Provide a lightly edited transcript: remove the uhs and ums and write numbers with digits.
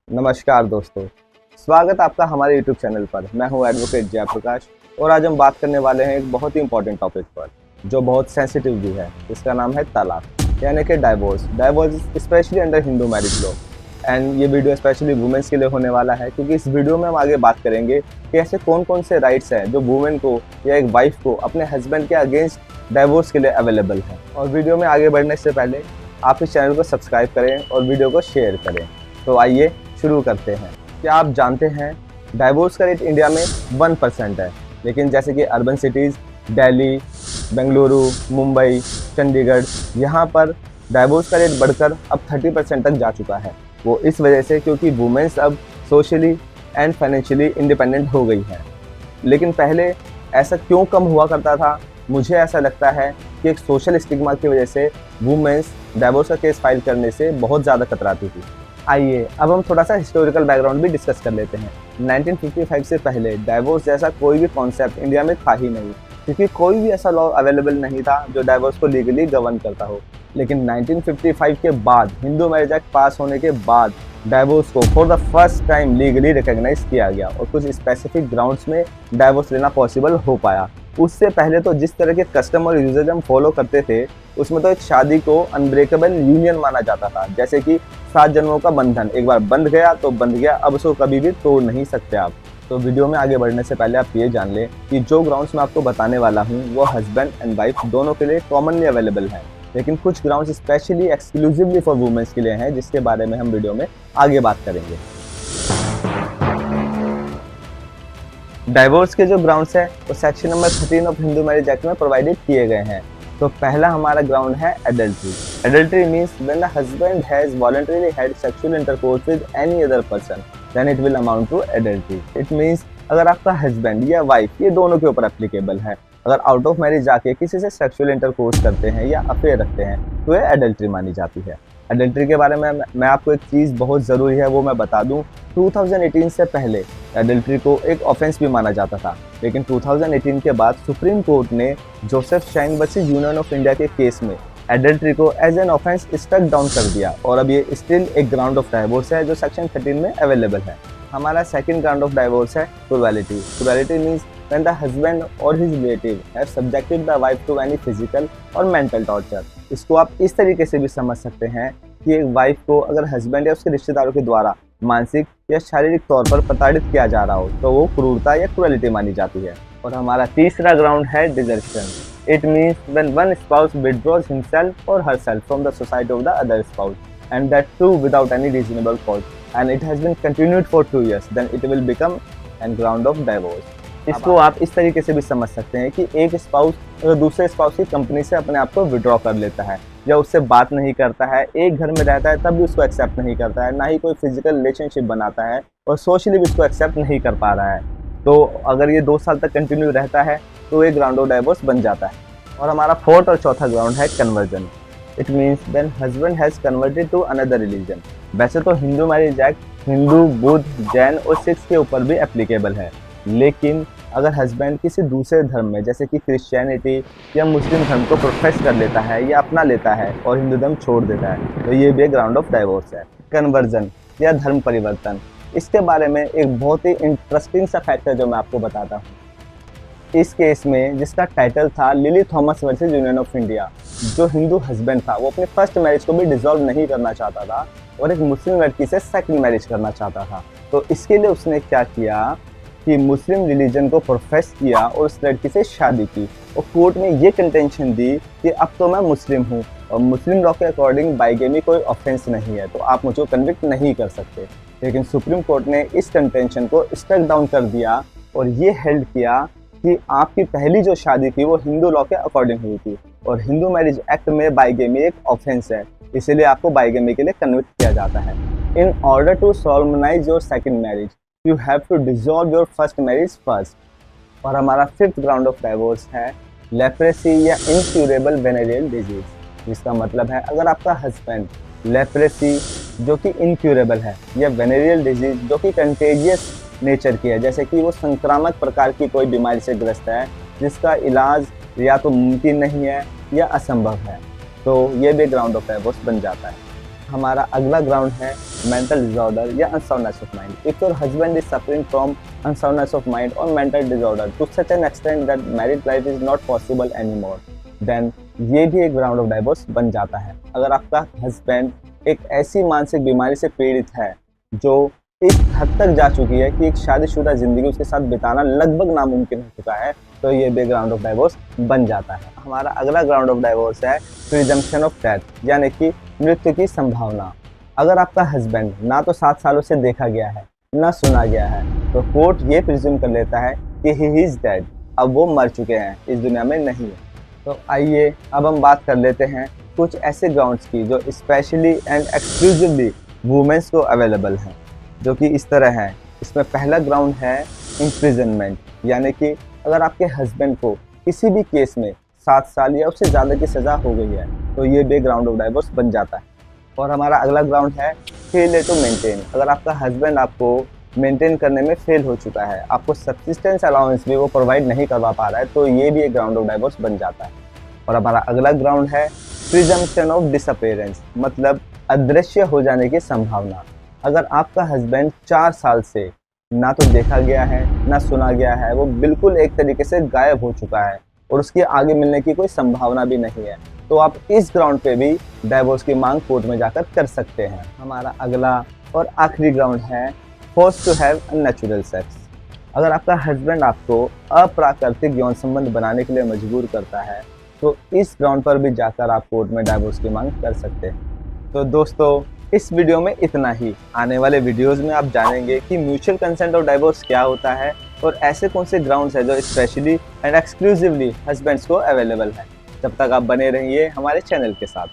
नमस्कार दोस्तों, स्वागत आपका हमारे YouTube चैनल पर। मैं हूं एडवोकेट जयप्रकाश और आज हम बात करने वाले हैं एक बहुत ही इंपॉर्टेंट टॉपिक पर जो बहुत सेंसिटिव भी है। इसका नाम है तलाक यानी कि divorce specially under Hindu marriage law. And ये वीडियो स्पेशली वुमेन्स के लिए होने वाला है क्योंकि इस वीडियो में हम आगे बात करेंगे कि ऐसे कौन कौन से राइट्स हैं जो वुमेन को या एक वाइफ को अपने हस्बैंड के अगेंस्ट डाइवोर्स के लिए अवेलेबल है। और वीडियो में आगे बढ़ने से पहले आप इस चैनल को सब्सक्राइब करें और वीडियो को शेयर करें। तो आइए शुरू करते हैं। क्या आप जानते हैं डाइवोर्स का रेट इंडिया में 1% है, लेकिन जैसे कि अर्बन सिटीज़ दिल्ली, बेंगलुरु, मुंबई, चंडीगढ़, यहाँ पर डाइवोर्स का रेट बढ़कर अब 30% तक जा चुका है। वो इस वजह से क्योंकि वुमेन्स अब सोशली एंड फाइनेंशियली इंडिपेंडेंट हो गई हैं। लेकिन पहले ऐसा क्यों कम हुआ करता था? मुझे ऐसा लगता है कि एक सोशल स्टिग्मा की वजह से वुमेन्स डाइवोर्स का केस फाइल करने से बहुत ज़्यादा कतराती थी। आइए अब हम थोड़ा सा हिस्टोरिकल बैकग्राउंड भी डिस्कस कर लेते हैं। 1955 से पहले डाइवोर्स जैसा कोई भी कॉन्सेप्ट इंडिया में था ही नहीं, क्योंकि कोई भी ऐसा लॉ अवेलेबल नहीं था जो डाइवोर्स को लीगली गवर्न करता हो। लेकिन 1955 के बाद हिंदू मैरिज एक्ट पास होने के बाद डाइवोर्स को for the first time legally recognise किया गया और कुछ स्पेसिफिक ग्राउंड्स में डाइवोर्स लेना पॉसिबल हो पाया। उससे पहले तो जिस तरह के कस्टम और यूजेज हम फॉलो करते थे उसमें तो एक शादी को अनब्रेकेबल यूनियन माना जाता था, जैसे कि 7 जन्मों का बंधन। एक बार बंध गया तो बंध गया, अब उसको कभी भी तोड़ नहीं सकते आप। तो वीडियो में आगे बढ़ने से पहले आप ये जान लें कि जो ग्राउंड्स मैं आपको बताने वाला हूँ वो हस्बैंड एंड वाइफ दोनों के लिए कॉमनली अवेलेबल हैं, लेकिन कुछ grounds specially exclusively for womens के लिए हैं, जिसके बारे में हम वीडियो में आगे बात करेंगे। डाइवोर्स के जो ग्राउंड्स है वो section number 13 of Hindu marriage act में प्रोवाइडेड किए गए हैं। तो पहला हमारा ग्राउंड है adultery. Adultery means when the husband has voluntarily had sexual intercourse with any other person then it will amount to adultery. It means अगर आपका हस्बैंड या वाइफ ये दोनों के ऊपर एप्लीकेबल है, अगर आउट ऑफ मैरिज जाके किसी से सेक्सुअल इंटरकोर्स करते हैं या अफेयर रखते हैं तो ये एडल्ट्री मानी जाती है। एडल्ट्री के बारे में मैं आपको एक चीज़ बहुत ज़रूरी है वो मैं बता दूं। 2018 से पहले एडल्ट्री को एक ऑफेंस भी माना जाता था, लेकिन 2018 के बाद सुप्रीम कोर्ट ने Joseph Shine versus union of India के केस में एडल्ट्री को as an offence struck down कर दिया और अब ये स्टिल एक ग्राउंड ऑफ डाइवोर्स है जो सेक्शन 13 में अवेलेबल है। हमारा सेकंड ग्राउंड ऑफ डाइवोर्स है cruelty. Cruelty means when the husband or his relative have subjected the wife to any physical और mental torture। इसको आप इस तरीके से भी समझ सकते हैं कि एक वाइफ को अगर हस्बैंड या उसके रिश्तेदारों के द्वारा मानसिक या शारीरिक तौर पर प्रताड़ित किया जा रहा हो तो वो क्रूरता या क्रूएलिटी मानी जाती है। और हमारा तीसरा ग्राउंड है desertion. It means when one spouse withdraws himself or herself from the society of the other spouse and that too without any reasonable cause and it has been continued for 2 years then it will become a ground of divorce। इसको आप इस तरीके से भी समझ सकते हैं कि एक स्पाउस अगर दूसरे स्पाउस की कंपनी से अपने आप को विड्रॉ कर लेता है या उससे बात नहीं करता है, एक घर में रहता है तब भी उसको एक्सेप्ट नहीं करता है, ना ही कोई फिजिकल रिलेशनशिप बनाता है और सोशली भी उसको एक्सेप्ट नहीं कर पा रहा है, तो अगर ये 2 साल तक कंटिन्यू रहता है तो एक ग्राउंड ऑफ डाइवोर्स बन जाता है। और हमारा फोर्थ और चौथा ग्राउंड है conversion. It means when husband has converted to another religion. वैसे तो हिंदू मैरिज एक्ट हिंदू, बुद्ध, जैन और सिख्स के ऊपर भी एप्लीकेबल है, लेकिन अगर हस्बैंड किसी दूसरे धर्म में जैसे कि क्रिश्चियनिटी या मुस्लिम धर्म को प्रोफेस कर लेता है या अपना लेता है और हिंदू धर्म छोड़ देता है तो ये भी ग्राउंड ऑफ डाइवोर्स है। कन्वर्जन या धर्म परिवर्तन, इसके बारे में एक बहुत ही इंटरेस्टिंग सा फैक्ट है जो मैं आपको बताता हूँ। इस केस में जिसका टाइटल था lily Thomas versus union of India, जो हिंदू हस्बैंड था वो अपने फर्स्ट मैरिज को भी डिसॉल्व नहीं करना चाहता था और एक मुस्लिम लड़की से सेकंड मैरिज करना चाहता था। तो इसके लिए उसने क्या किया कि मुस्लिम रिलीजन को प्रोफेस किया और उस लड़की से शादी की और कोर्ट में ये कंटेंशन दी कि अब तो मैं मुस्लिम हूँ और मुस्लिम लॉ के अकॉर्डिंग बाइगेमी कोई ऑफेंस नहीं है तो आप मुझे कन्विक्ट नहीं कर सकते। लेकिन सुप्रीम कोर्ट ने इस कंटेंशन को स्ट्रक डाउन कर दिया और ये हेल्ड किया कि आपकी पहली जो शादी थी वो हिंदू लॉ के अकॉर्डिंग हुई थी और हिंदू मैरिज एक्ट में बाइगेमी एक ऑफेंस है, इसीलिए आपको बाइगेमी के लिए कन्विक्ट किया जाता है। In order to solemnise your second marriage you have to dissolve your first marriage first। और हमारा फिफ्थ ग्राउंड ऑफ डाइवोर्स है लेप्रेसी या इनक्यूरेबल वेनेरियल डिजीज, जिसका मतलब है अगर आपका हस्बैंड लेप्रेसी जो कि इनक्यूरेबल है या वेनेरियल डिजीज जो कि कंटेजियस नेचर की है, जैसे कि वो संक्रामक प्रकार की कोई बीमारी से ग्रस्त है जिसका इलाज या तो मुमकिन नहीं है या असंभव है, तो ये भी ग्राउंड ऑफ डाइवोर्स बन जाता है। हमारा अगला ग्राउंड है मेंटल डिसऑर्डर या unsoundness of mind. If your husband is suffering from unsoundness of mind और mental disorder to such an extent that married life is not possible any more, then ये भी एक ग्राउंड ऑफ डाइवोर्स बन जाता है। अगर आपका हस्बैंड एक ऐसी मानसिक बीमारी से पीड़ित है जो इस हद तक जा चुकी है कि एक शादीशुदा जिंदगी उसके साथ बिताना लगभग नामुमकिन हो चुका है, तो ये भी ग्राउंड ऑफ डाइवोर्स बन जाता है। हमारा अगला ग्राउंड ऑफ डाइवोर्स है प्रिजम्पशन ऑफ डेथ, यानी कि मृत्यु की संभावना। अगर आपका हस्बैंड ना तो 7 सालों से देखा गया है ना सुना गया है, तो कोर्ट ये प्रिज्यूम कर लेता है कि ही इज डेड, अब वो मर चुके हैं, इस दुनिया में नहीं है। तो आइए अब हम बात कर लेते हैं कुछ ऐसे ग्राउंड्स की जो स्पेशली एंड एक्सक्लूसिवली वुमेन्स को अवेलेबल हैं, जो कि इस तरह हैं। इसमें पहला ग्राउंड है इम्प्रिजनमेंट, यानी कि अगर आपके हस्बैंड को किसी भी केस में 7 साल या उससे ज़्यादा की सज़ा हो गई है, तो ये भी ग्राउंड ऑफ डाइवोर्स बन जाता है। और हमारा अगला ग्राउंड है फेलियर टू मेंटेन। अगर आपका हस्बैंड आपको मेंटेन करने में फेल हो चुका है, आपको सब्सिस्टेंस अलाउंस भी वो प्रोवाइड नहीं करवा पा रहा है, तो ये भी एक ग्राउंड ऑफ डाइवोर्स बन जाता है। और हमारा अगला ग्राउंड है प्रिजम्पशन ऑफ डिसअपीयरेंस, मतलब अदृश्य हो जाने की संभावना। अगर आपका हस्बैंड 4 साल से ना तो देखा गया है ना सुना गया है, वो बिल्कुल एक तरीके से गायब हो चुका है और उसके आगे मिलने की कोई संभावना भी नहीं है, तो आप इस ग्राउंड पे भी डाइवोर्स की मांग कोर्ट में जाकर कर सकते हैं। हमारा अगला और आखिरी ग्राउंड है force to have unnatural sex. अगर आपका हस्बैंड आपको अप्राकृतिक यौन संबंध बनाने के लिए मजबूर करता है, तो इस ग्राउंड पर भी जाकर आप कोर्ट में डाइवोर्स की मांग कर सकते हैं। तो दोस्तों, इस वीडियो में इतना ही। आने वाले वीडियोस में आप जानेंगे कि म्यूचुअल कंसेंट ऑफ डाइवोर्स क्या होता है और ऐसे कौन से ग्राउंड्स हैं जो स्पेशली एंड एक्सक्लूसिवली हस्बैंड्स को अवेलेबल है। जब तक आप बने रहिए हमारे चैनल के साथ।